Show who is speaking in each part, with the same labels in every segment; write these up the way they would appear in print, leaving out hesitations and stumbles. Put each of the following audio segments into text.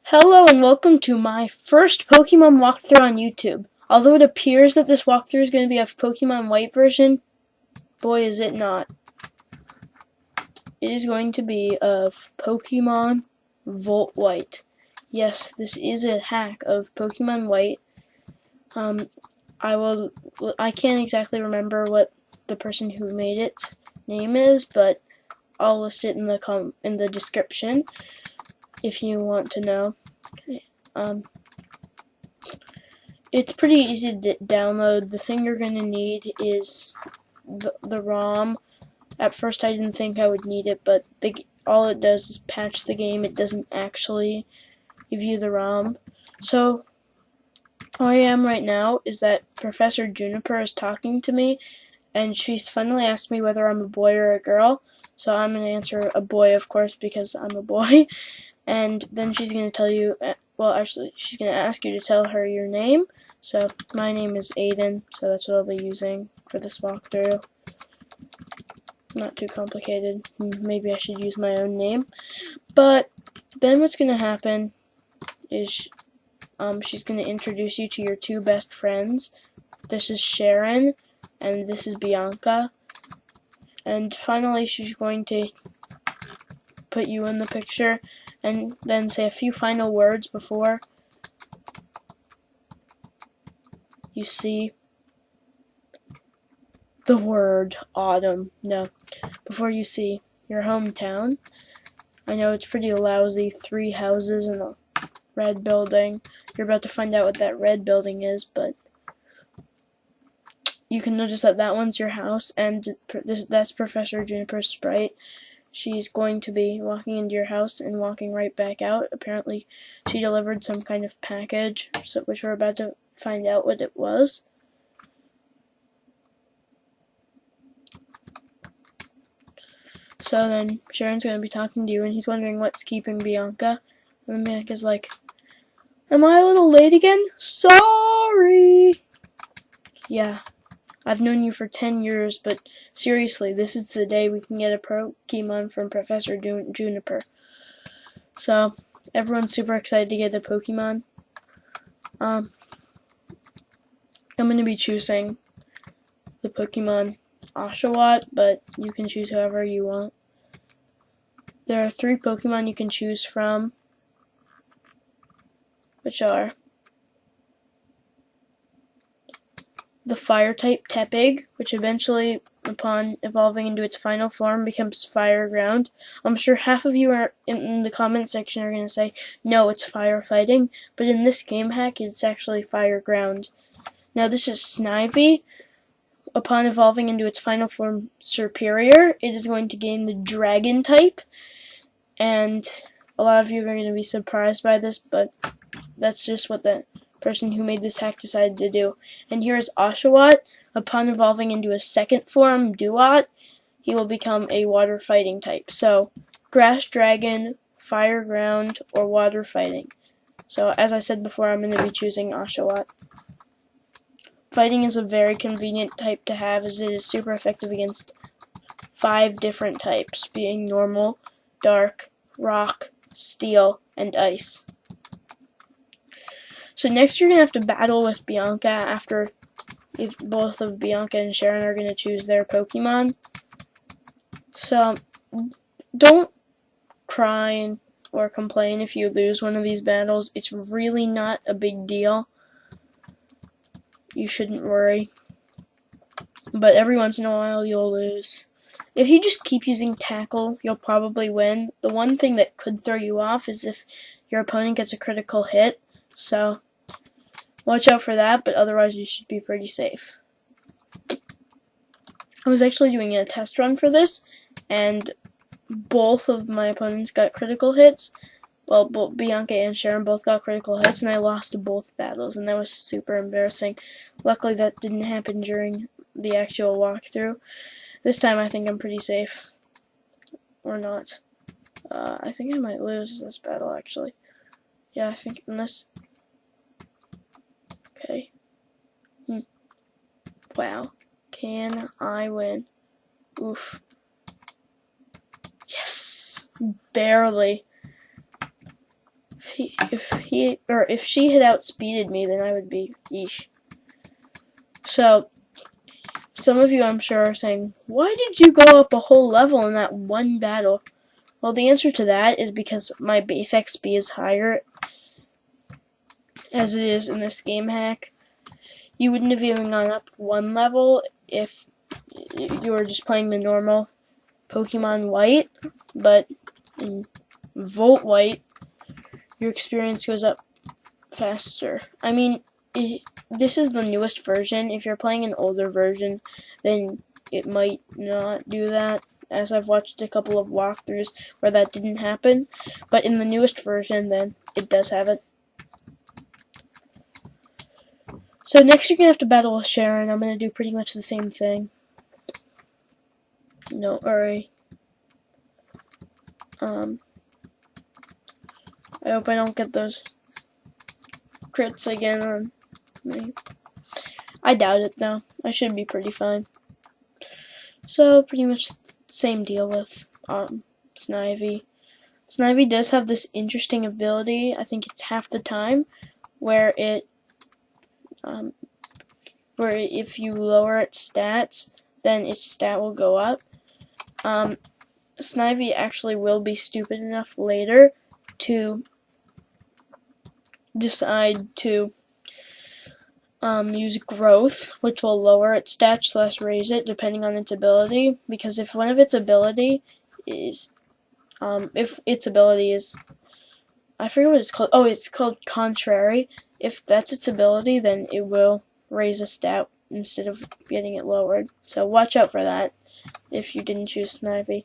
Speaker 1: Hello and welcome to my first Pokemon walkthrough on YouTube. Although it appears that this walkthrough is going to be a Pokemon White version, boy is it not. It is going to be of Pokemon Volt White. Yes, this is a hack of Pokemon White. I can't exactly remember what the person who made its name is, but I'll list it in the description if you want to know. It's pretty easy to download. The thing you're going to need is the ROM. At first I didn't think I would need it, but all it does is patch the game. It doesn't actually give you the ROM. So, where I am right now is that Professor Juniper is talking to me, and she's finally asked me whether I'm a boy or a girl. So I'm going to answer a boy, of course, because I'm a boy. And then she's going to tell you, well, actually, she's going to ask you to tell her your name. So, my name is Aiden, so that's what I'll be using for this walkthrough. Not too complicated. Maybe I should use my own name. But then what's going to happen is she's going to introduce you to your two best friends. This is Sharon, and this is Bianca. And finally, she's going to put you in the picture and then say a few final words before you see the word autumn. No, before you see your hometown. I know it's pretty lousy, 3 houses and a red building. You're about to find out what that red building is, but you can notice that that one's your house, and that's Professor Juniper's sprite. She's going to be walking into your house and walking right back out. Apparently, she delivered some kind of package, which we're about to find out what it was. So then, Sharon's going to be talking to you, and he's wondering what's keeping Bianca. And then Bianca's like, "Am I a little late again? Sorry!" Yeah, I've known you for 10 years, but seriously, this is the day we can get a Pokemon from Professor Juniper. So, everyone's super excited to get a Pokemon. I'm going to be choosing the Pokemon Oshawott, but you can choose whoever you want. There are 3 Pokemon you can choose from, which are the Fire-type Tepig, which eventually, upon evolving into its final form, becomes Fire Ground. I'm sure half of you are in the comment section are going to say, no, it's Firefighting, but in this game hack, it's actually Fire Ground. Now this is Snivy. Upon evolving into its final form, Serperior, it is going to gain the Dragon type, and a lot of you are going to be surprised by this, but that's just what the person who made this hack decided to do. And here is Oshawott. Upon evolving into a second form, Dewott, he will become a water fighting type. So, Grass Dragon, Fire Ground, or Water Fighting. So, as I said before, I'm going to be choosing Oshawott. Fighting is a very convenient type to have, as it is super effective against 5 different types, being normal, dark, rock, steel, and ice. So next you're going to have to battle with Bianca after both of Bianca and Sharon are going to choose their Pokemon. So don't cry or complain if you lose one of these battles. It's really not a big deal. You shouldn't worry. But every once in a while you'll lose. If you just keep using Tackle, you'll probably win. The one thing that could throw you off is if your opponent gets a critical hit. So watch out for that, but otherwise you should be pretty safe. I was actually doing a test run for this, and both of my opponents got critical hits. Well, both Bianca and Sharon both got critical hits, and I lost both battles, and that was super embarrassing. Luckily, that didn't happen during the actual walkthrough. This time, I think I'm pretty safe. Or not. I think I might lose this battle, actually. Yeah, I think unless... Okay. Wow. Can I win? Oof. Yes! Barely. if she had outspeeded me, then I would be yeesh. So some of you, I'm sure, are saying, why did you go up a whole level in that one battle? Well, the answer to that is because my base XP is higher as it is in this game hack. You wouldn't have even gone up one level if you were just playing the normal Pokemon White, but in Volt White, your experience goes up faster. I mean, this is the newest version. If you're playing an older version, then it might not do that, as I've watched a couple of walkthroughs where that didn't happen. But in the newest version, then it does have it. So next you're going to have to battle with Sharon. I'm going to do pretty much the same thing. Don't worry. I hope I don't get those crits again on me. I doubt it though. I should be pretty fine. So pretty much same deal with Snivy. Snivy does have this interesting ability. I think it's half the time where if you lower its stats, then its stat will go up. Snivy actually will be stupid enough later to decide to use growth, which will lower its stats / raise it depending on its ability. Because if one of its ability is, I forget what it's called. Oh, it's called Contrary. If that's its ability, then it will raise a stat instead of getting it lowered. So watch out for that if you didn't choose Snivy.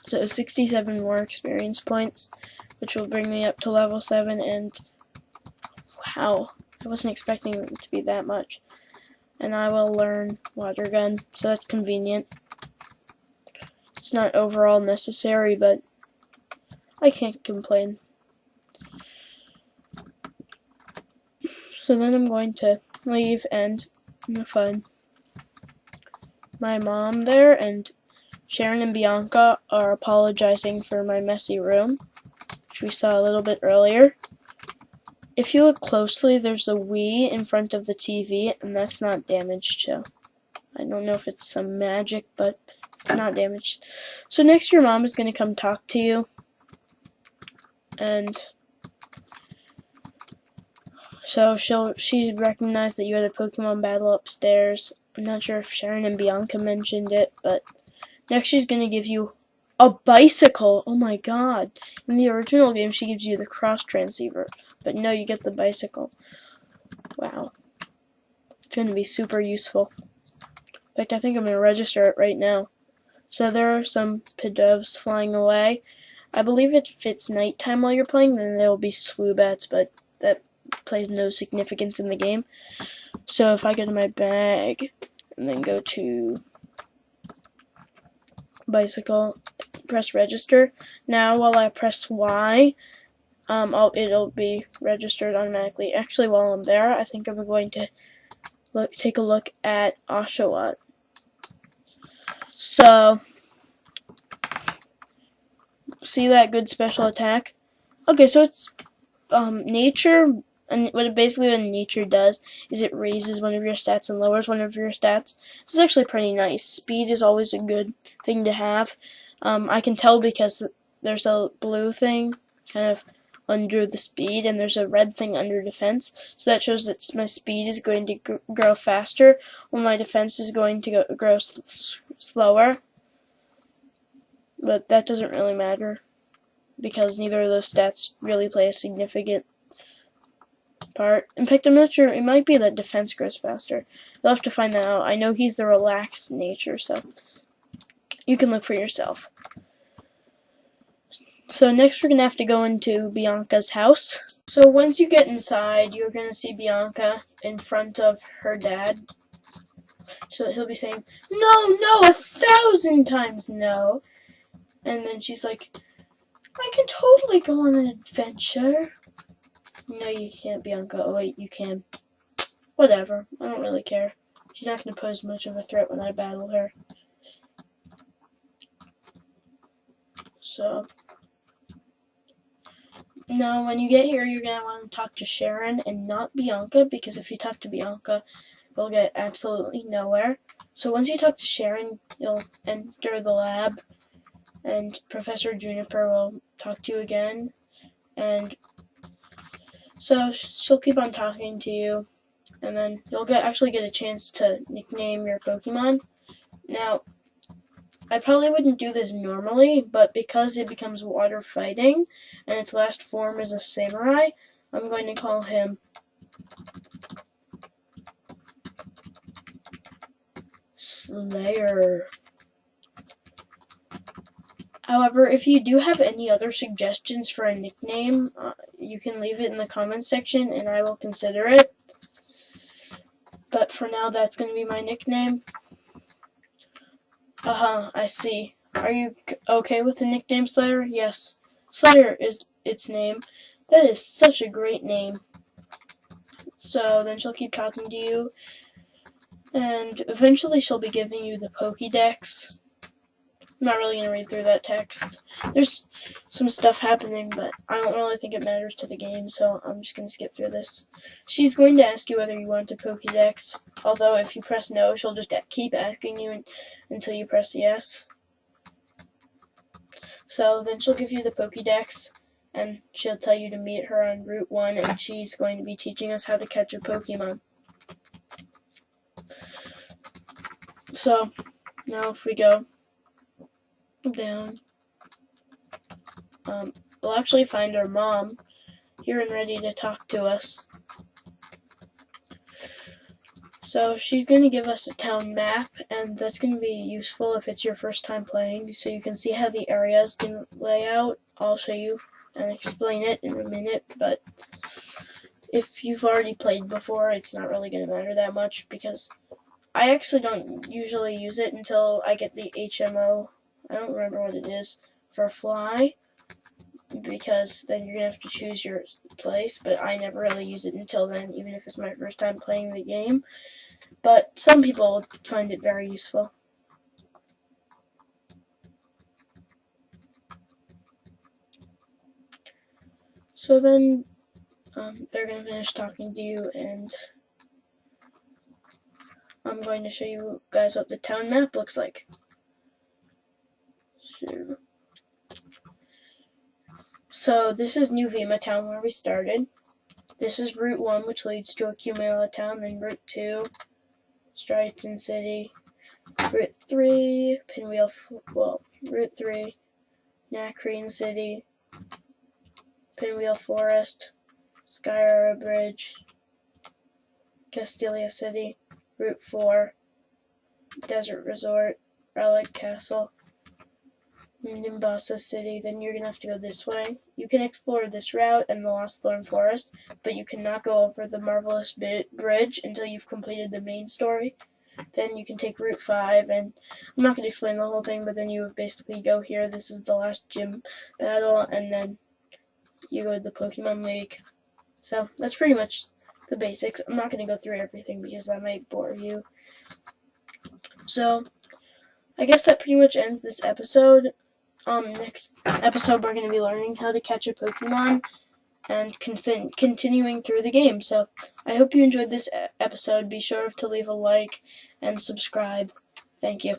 Speaker 1: So 67 more experience points, which will bring me up to level 7, and wow, I wasn't expecting it to be that much. And I will learn Water Gun, so that's convenient. It's not overall necessary, but I can't complain. So then I'm going to leave and find my mom there, and Sharon and Bianca are apologizing for my messy room, which we saw a little bit earlier. If you look closely, there's a Wii in front of the TV, and that's not damaged, so I don't know if it's some magic, but it's not damaged. So next your mom is going to come talk to you, and so she recognized that you had a Pokemon battle upstairs. I'm not sure if Sharon and Bianca mentioned it, but next she's going to give you a bicycle. Oh my god. In the original game she gives you the cross transceiver, but no, you get the bicycle. Wow. It's going to be super useful. In fact, I think I'm going to register it right now. So there are some Pidovs flying away. I believe if it's nighttime while you're playing, then there will be Swoobats, but that plays no significance in the game. So if I go to my bag and then go to bicycle, press register. Now while I press Y, it'll be registered automatically. Actually, while I'm there, I think I'm going to take a look at Oshawott. So, see that good special attack? Okay, so it's nature, and what nature does is it raises one of your stats and lowers one of your stats. This is actually pretty nice. Speed is always a good thing to have. I can tell because there's a blue thing kind of under the speed, and there's a red thing under defense. So that shows that my speed is going to grow faster, while my defense is going to grow slower. But that doesn't really matter, because neither of those stats really play a significant part. In fact, I'm not sure. It might be that defense grows faster. You'll have to find that out. I know he's the relaxed nature, so you can look for yourself. So next we're going to have to go into Bianca's house. So once you get inside, you're going to see Bianca in front of her dad. So he'll be saying, "No, no, 1,000 times no." And then she's like, "I can totally go on an adventure." "No, you can't, Bianca." "Oh, wait, you can." Whatever. I don't really care. She's not going to pose much of a threat when I battle her. So, No, when you get here, you're going to want to talk to Sharon and not Bianca, because if you talk to Bianca, you'll get absolutely nowhere. So once you talk to Sharon, you'll enter the lab, and Professor Juniper will talk to you again, and so she'll keep on talking to you, and then you'll actually get a chance to nickname your Pokemon. Now, I probably wouldn't do this normally, but because it becomes water fighting, and its last form is a samurai, I'm going to call him Slayer. However, if you do have any other suggestions for a nickname, you can leave it in the comments section and I will consider it. But for now, that's going to be my nickname. I see. Are you okay with the nickname Slayer? Yes. Slayer is its name. That is such a great name. So then she'll keep talking to you, and eventually she'll be giving you the Pokédex. I'm not really going to read through that text. There's some stuff happening, but I don't really think it matters to the game, so I'm just going to skip through this. She's going to ask you whether you want a Pokédex, although if you press no, she'll just keep asking you until you press yes. So then she'll give you the Pokédex, and she'll tell you to meet her on Route 1, and she's going to be teaching us how to catch a Pokemon. So, now if we go down, we'll actually find our mom here and ready to talk to us. So she's going to give us a town map, and that's going to be useful if it's your first time playing, so you can see how the areas can lay out. I'll show you and explain it in a minute, but if you've already played before, it's not really going to matter that much, because I actually don't usually use it until I get the HMO, I don't remember what it is, for Fly, because then you're going to have to choose your place, but I never really use it until then, even if it's my first time playing the game. But some people find it very useful. So then they're going to finish talking to you, and I'm going to show you guys what the town map looks like. So this is New Vima Town, where we started. This is Route 1, which leads to Accumula Town, then Route 2, Striaton City, Route 3, Route 3, Nakreen City, Pinwheel Forest, Skyra Bridge, Castilia City, Route 4, Desert Resort, Relic Castle, Nimbasa City. Then you're going to have to go this way. You can explore this route and the Lost Thorn Forest, but you cannot go over the Marvelous Bridge until you've completed the main story. Then you can take Route 5, and I'm not going to explain the whole thing, but then you basically go here. This is the last gym battle, and then you go to the Pokemon League. So that's pretty much the basics. I'm not going to go through everything because that might bore you. So I guess that pretty much ends this episode. Next episode we're going to be learning how to catch a Pokemon and continuing through the game. So I hope you enjoyed this episode. Be sure to leave a like and subscribe. Thank you.